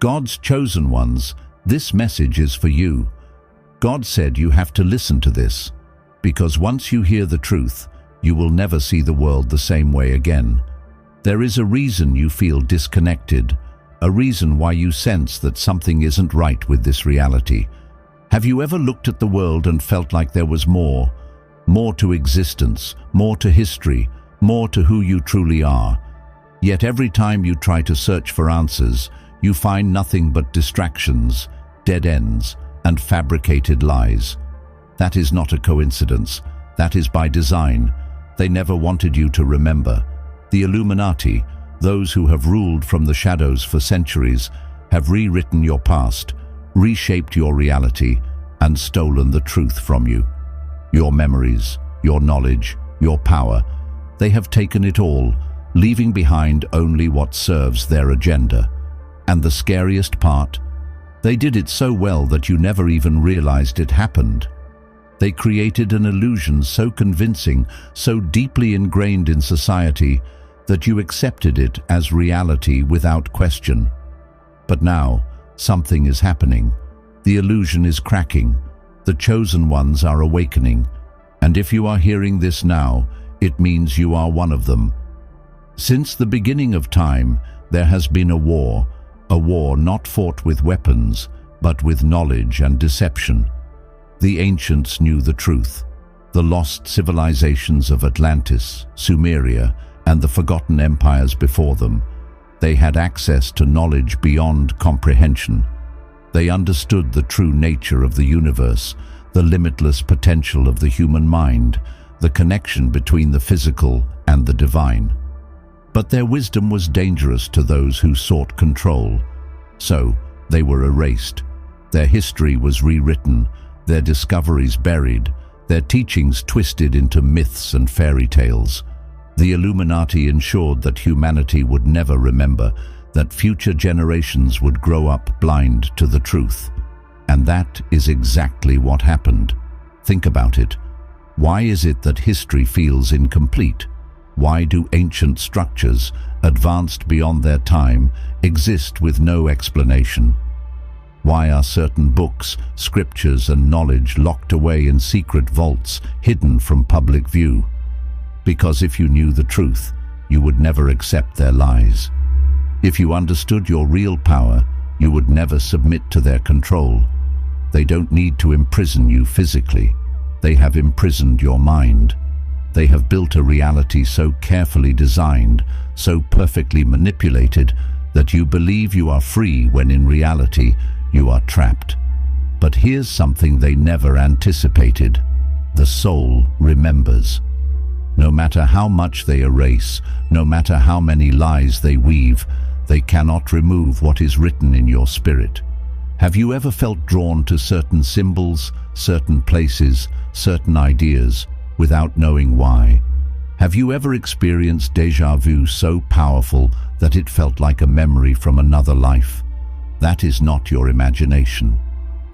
God's chosen ones, this message is for you. God said you have to listen to this, because once you hear the truth, you will never see the world the same way again. There is a reason you feel disconnected, a reason why you sense that something isn't right with this reality. Have you ever looked at the world and felt like there was more to existence, more to history, more to who you truly are? Yet every time you try to search for answers, you find nothing but distractions, dead ends, and fabricated lies. That is not a coincidence. That is by design. They never wanted you to remember. The Illuminati, those who have ruled from the shadows for centuries, have rewritten your past, reshaped your reality, and stolen the truth from you. Your memories, your knowledge, your power, they have taken it all, leaving behind only what serves their agenda. And the scariest part, they did it so well that you never even realized it happened. They created an illusion so convincing, so deeply ingrained in society, that you accepted it as reality without question. But now, something is happening. The illusion is cracking. The chosen ones are awakening. And if you are hearing this now, it means you are one of them. Since the beginning of time, there has been a war not fought with weapons, but with knowledge and deception. The ancients knew the truth. The lost civilizations of Atlantis, Sumeria, and the forgotten empires before them. They had access to knowledge beyond comprehension. They understood the true nature of the universe, the limitless potential of the human mind, the connection between the physical and the divine. But their wisdom was dangerous to those who sought control. So, they were erased. Their history was rewritten, their discoveries buried, their teachings twisted into myths and fairy tales. The Illuminati ensured that humanity would never remember, that future generations would grow up blind to the truth. And that is exactly what happened. Think about it. Why is it that history feels incomplete? Why do ancient structures, advanced beyond their time, exist with no explanation? Why are certain books, scriptures, and knowledge locked away in secret vaults, hidden from public view? Because if you knew the truth, you would never accept their lies. If you understood your real power, you would never submit to their control. They don't need to imprison you physically. They have imprisoned your mind. They have built a reality so carefully designed, so perfectly manipulated, that you believe you are free when in reality you are trapped. But here's something they never anticipated. The soul remembers. No matter how much they erase, no matter how many lies they weave, they cannot remove what is written in your spirit. Have you ever felt drawn to certain symbols, certain places, certain ideas, without knowing why? Have you ever experienced déjà vu so powerful that it felt like a memory from another life? That is not your imagination.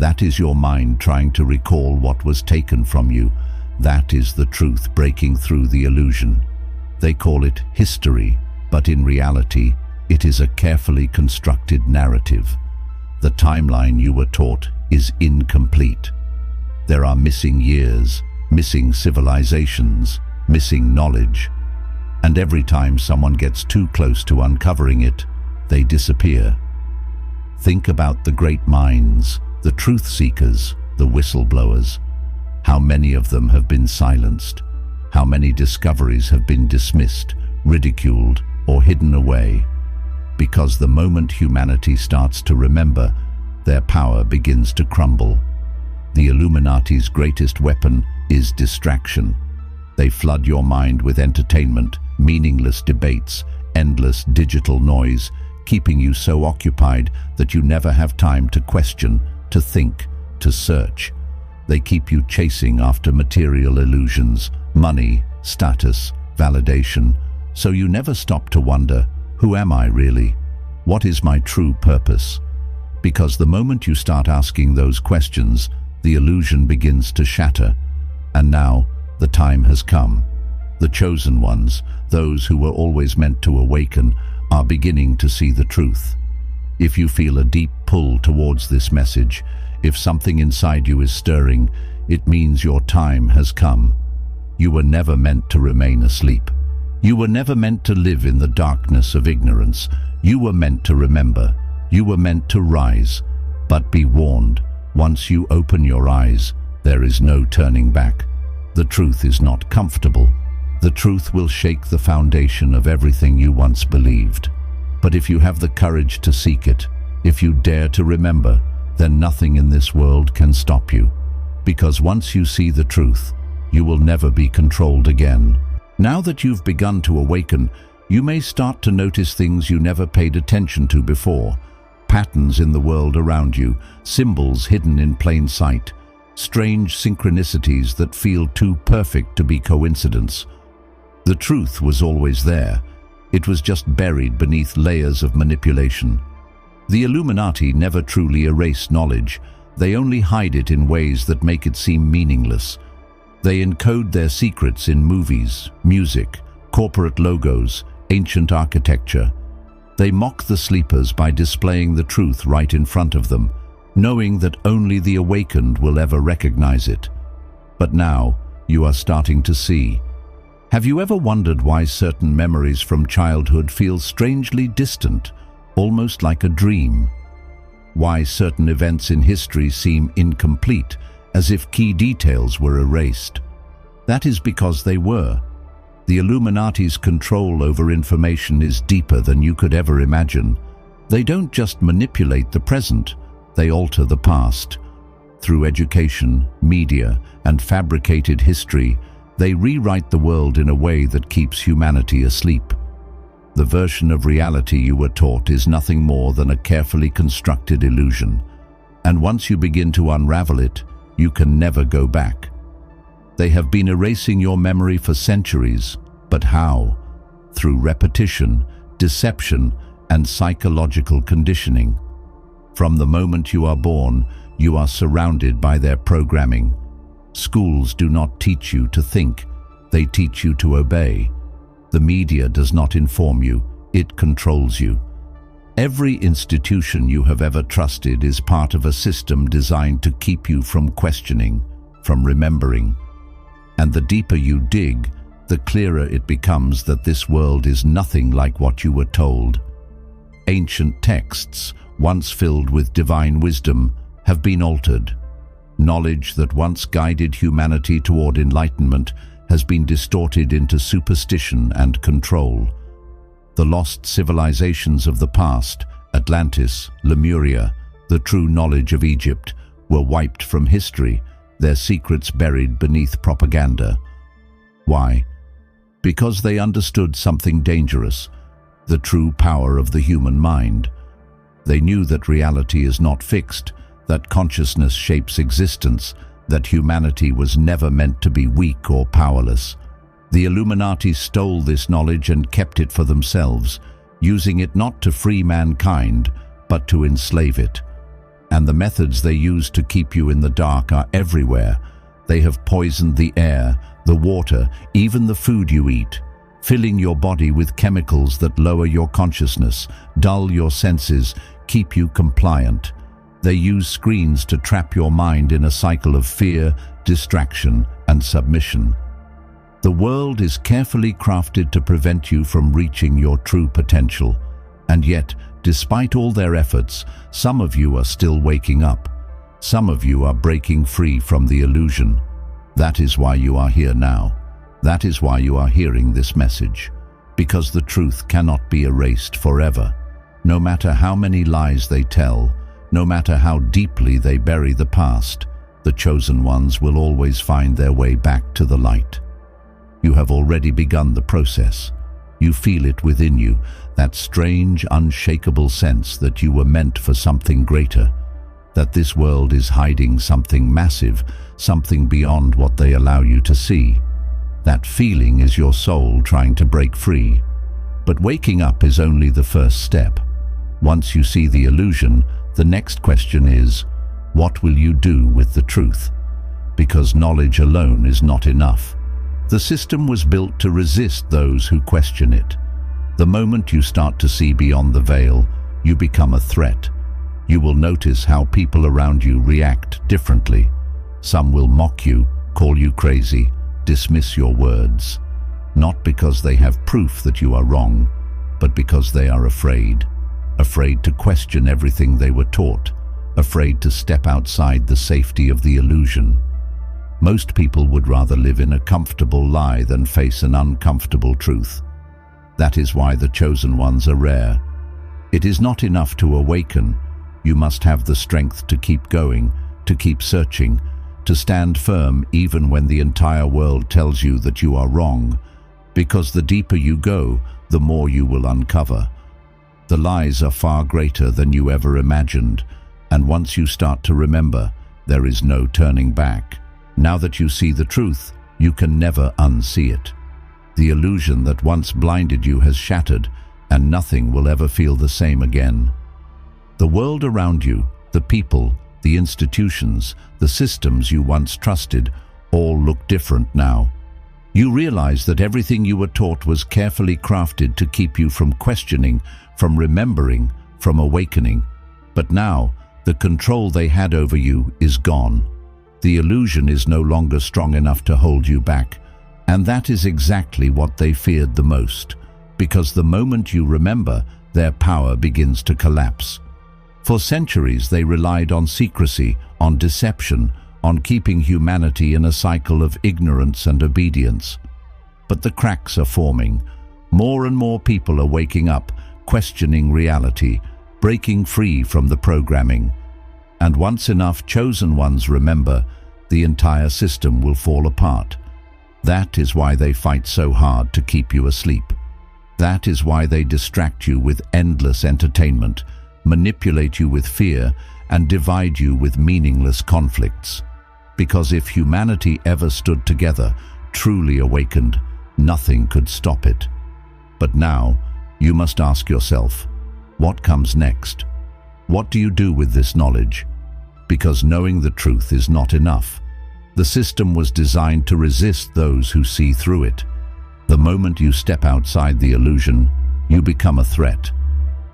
That is your mind trying to recall what was taken from you. That is the truth breaking through the illusion. They call it history, but in reality, it is a carefully constructed narrative. The timeline you were taught is incomplete. There are missing years, missing civilizations, missing knowledge. And every time someone gets too close to uncovering it, they disappear. Think about the great minds, the truth seekers, the whistleblowers. How many of them have been silenced? How many discoveries have been dismissed, ridiculed, or hidden away? Because the moment humanity starts to remember, their power begins to crumble. The Illuminati's greatest weapon is distraction. They flood your mind with entertainment, meaningless debates, endless digital noise, keeping you so occupied that you never have time to question, to think, to search. They keep you chasing after material illusions, money, status, validation, so you never stop to wonder, who am I really? What is my true purpose? Because the moment you start asking those questions, the illusion begins to shatter. And now, the time has come. The chosen ones, those who were always meant to awaken, are beginning to see the truth. If you feel a deep pull towards this message, if something inside you is stirring, it means your time has come. You were never meant to remain asleep. You were never meant to live in the darkness of ignorance. You were meant to remember. You were meant to rise. But be warned, once you open your eyes, there is no turning back. The truth is not comfortable. The truth will shake the foundation of everything you once believed. But if you have the courage to seek it, if you dare to remember, then nothing in this world can stop you. Because once you see the truth, you will never be controlled again. Now that you've begun to awaken, you may start to notice things you never paid attention to before. Patterns in the world around you, symbols hidden in plain sight, strange synchronicities that feel too perfect to be coincidence. The truth was always there. It was just buried beneath layers of manipulation. The Illuminati never truly erase knowledge. They only hide it in ways that make it seem meaningless. They encode their secrets in movies, music, corporate logos, ancient architecture. They mock the sleepers by displaying the truth right in front of them, knowing that only the awakened will ever recognize it. But now, you are starting to see. Have you ever wondered why certain memories from childhood feel strangely distant, almost like a dream? Why certain events in history seem incomplete, as if key details were erased? That is because they were. The Illuminati's control over information is deeper than you could ever imagine. They don't just manipulate the present, they alter the past. Through education, media, and fabricated history, they rewrite the world in a way that keeps humanity asleep. The version of reality you were taught is nothing more than a carefully constructed illusion. And once you begin to unravel it, you can never go back. They have been erasing your memory for centuries, but how? Through repetition, deception, and psychological conditioning. From the moment you are born, you are surrounded by their programming. Schools do not teach you to think, they teach you to obey. The media does not inform you, it controls you. Every institution you have ever trusted is part of a system designed to keep you from questioning, from remembering. And the deeper you dig, the clearer it becomes that this world is nothing like what you were told. Ancient texts, once filled with divine wisdom, have been altered. Knowledge that once guided humanity toward enlightenment has been distorted into superstition and control. The lost civilizations of the past, Atlantis, Lemuria, the true knowledge of Egypt, were wiped from history, their secrets buried beneath propaganda. Why? Because they understood something dangerous, the true power of the human mind. They knew that reality is not fixed, that consciousness shapes existence, that humanity was never meant to be weak or powerless. The Illuminati stole this knowledge and kept it for themselves, using it not to free mankind, but to enslave it. And the methods they use to keep you in the dark are everywhere. They have poisoned the air, the water, even the food you eat, filling your body with chemicals that lower your consciousness, dull your senses, keep you compliant. They use screens to trap your mind in a cycle of fear, distraction, and submission. The world is carefully crafted to prevent you from reaching your true potential. And yet, despite all their efforts, some of you are still waking up. Some of you are breaking free from the illusion. That is why you are here now. That is why you are hearing this message. Because the truth cannot be erased forever. No matter how many lies they tell, no matter how deeply they bury the past, the chosen ones will always find their way back to the light. You have already begun the process. You feel it within you, that strange, unshakable sense that you were meant for something greater, that this world is hiding something massive, something beyond what they allow you to see. That feeling is your soul trying to break free. But waking up is only the first step. Once you see the illusion, the next question is, what will you do with the truth? Because knowledge alone is not enough. The system was built to resist those who question it. The moment you start to see beyond the veil, you become a threat. You will notice how people around you react differently. Some will mock you, call you crazy, dismiss your words. Not because they have proof that you are wrong, but because they are afraid. Afraid to question everything they were taught. Afraid to step outside the safety of the illusion. Most people would rather live in a comfortable lie than face an uncomfortable truth. That is why the chosen ones are rare. It is not enough to awaken. You must have the strength to keep going, to keep searching, to stand firm even when the entire world tells you that you are wrong. Because the deeper you go, the more you will uncover. The lies are far greater than you ever imagined, and once you start to remember, there is no turning back. Now that you see the truth, you can never unsee it. The illusion that once blinded you has shattered, and nothing will ever feel the same again. The world around you, the people, the institutions, the systems you once trusted, all look different now. You realize that everything you were taught was carefully crafted to keep you from questioning, from remembering, from awakening. But now, the control they had over you is gone. The illusion is no longer strong enough to hold you back. And that is exactly what they feared the most, because the moment you remember, their power begins to collapse. For centuries they relied on secrecy, on deception, on keeping humanity in a cycle of ignorance and obedience. But the cracks are forming. More and more people are waking up, questioning reality, breaking free from the programming. And once enough chosen ones remember, the entire system will fall apart. That is why they fight so hard to keep you asleep. That is why they distract you with endless entertainment, manipulate you with fear, and divide you with meaningless conflicts. Because if humanity ever stood together, truly awakened, nothing could stop it. But now, you must ask yourself, what comes next? What do you do with this knowledge? Because knowing the truth is not enough. The system was designed to resist those who see through it. The moment you step outside the illusion, you become a threat.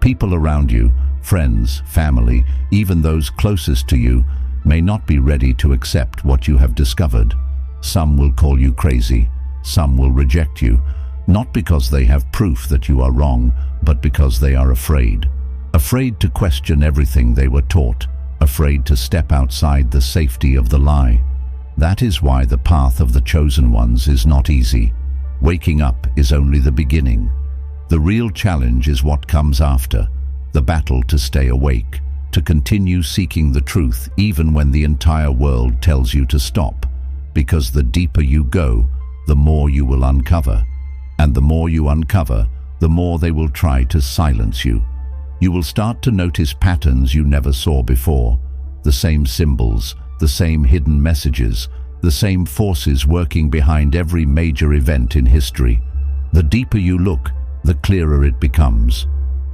People around you, friends, family, even those closest to you, may not be ready to accept what you have discovered. Some will call you crazy. Some will reject you, not because they have proof that you are wrong, but because they are afraid. Afraid to question everything they were taught. Afraid to step outside the safety of the lie. That is why the path of the chosen ones is not easy. Waking up is only the beginning. The real challenge is what comes after, the battle to stay awake, to continue seeking the truth even when the entire world tells you to stop. Because the deeper you go, the more you will uncover. And the more you uncover, the more they will try to silence you. You will start to notice patterns you never saw before. The same symbols, the same hidden messages, the same forces working behind every major event in history. The deeper you look, the clearer it becomes.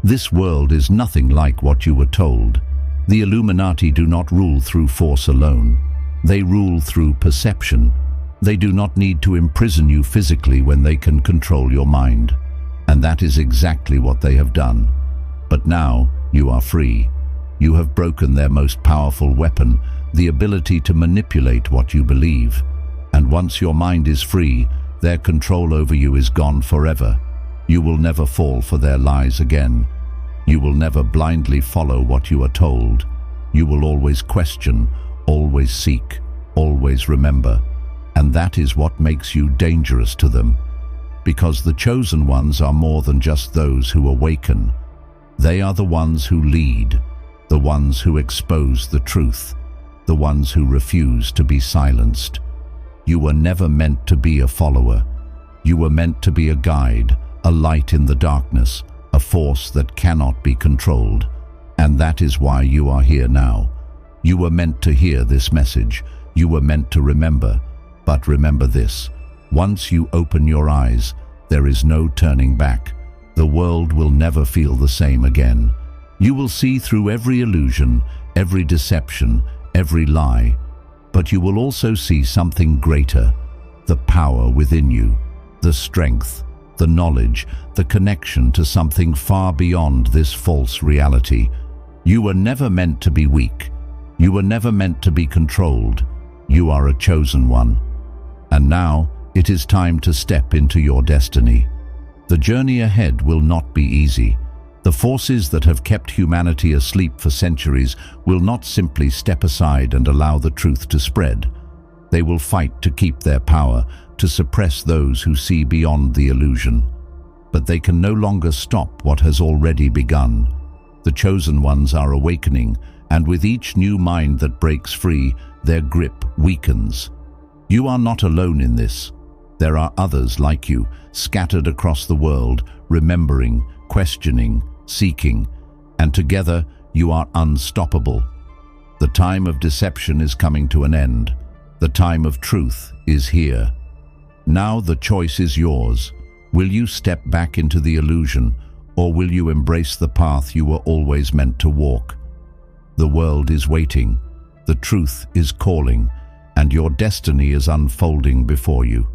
This world is nothing like what you were told. The Illuminati do not rule through force alone. They rule through perception. They do not need to imprison you physically when they can control your mind. And that is exactly what they have done. But now you are free. You have broken their most powerful weapon, the ability to manipulate what you believe. And once your mind is free, their control over you is gone forever. You will never fall for their lies again. You will never blindly follow what you are told. You will always question, always seek, always remember. And that is what makes you dangerous to them. Because the chosen ones are more than just those who awaken. They are the ones who lead, the ones who expose the truth, the ones who refuse to be silenced. You were never meant to be a follower. You were meant to be a guide, a light in the darkness, a force that cannot be controlled. And that is why you are here now. You were meant to hear this message. You were meant to remember. But remember this, once you open your eyes, there is no turning back. The world will never feel the same again. You will see through every illusion, every deception, every lie. But you will also see something greater, the power within you, the strength, the knowledge, the connection to something far beyond this false reality. You were never meant to be weak. You were never meant to be controlled. You are a chosen one. And now, it is time to step into your destiny. The journey ahead will not be easy. The forces that have kept humanity asleep for centuries will not simply step aside and allow the truth to spread. They will fight to keep their power, to suppress those who see beyond the illusion. But they can no longer stop what has already begun. The chosen ones are awakening, and with each new mind that breaks free, their grip weakens. You are not alone in this. There are others like you, scattered across the world, remembering, questioning, seeking, and together you are unstoppable. The time of deception is coming to an end. The time of truth is here. Now the choice is yours. Will you step back into the illusion, or will you embrace the path you were always meant to walk? The world is waiting, the truth is calling, and your destiny is unfolding before you.